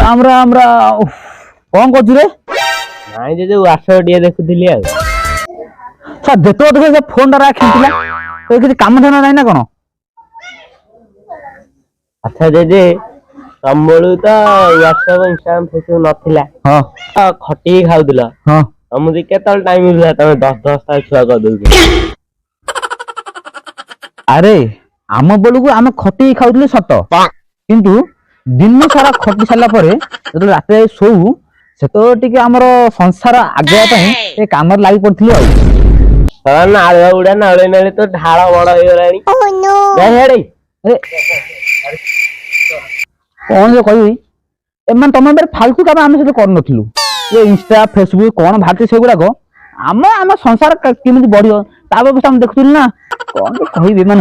राम राम राम कौन कर रे ନାଇଁ ଯେ ଯୋଉ ଆସ ଟିକେ ଦେଖୁଥିଲି ଆଉ सर जेतो देखे से फोन डरा खिंचला तो किसी काम धंदा नहीं ना कोन ଆଚ୍ଛା ଜେଜେ ତମଳୁ ତ ହ୍ୱାଟ୍ସଆପ ଇନଷ୍ଟାଗ୍ରାମ ଫେସବୁକ୍ ନଥିଲା हां ଖଟିକି ଖାଉଥିଲ हां ତମକୁ କେତେବେଳେ ଟାଇମ ମିଳୁଥିଲା ତମେ 10-10ଟା ଛୁଆ କରିଦଉଛ। अरे आम बेलू को आम खटी खाऊले सत किंतु दिन सारा खटी सारा पर जो रात शोऊ से तो टिके आमर संसार आगे काम लगी पड़ी नाଳ ଗୁଡା ନାଳ ନାଳ ତ ଢାଳ ବଡ ହେଇଗଲାଣି। कौन जो कही एम तुम फालतू काम आम सहित करूँ ये इंस्टा फेसबुक कौन बाहर से गुड़ाक आम आम संसार केमी बढ़ व्यवस्था देखुल ना कौन कह मान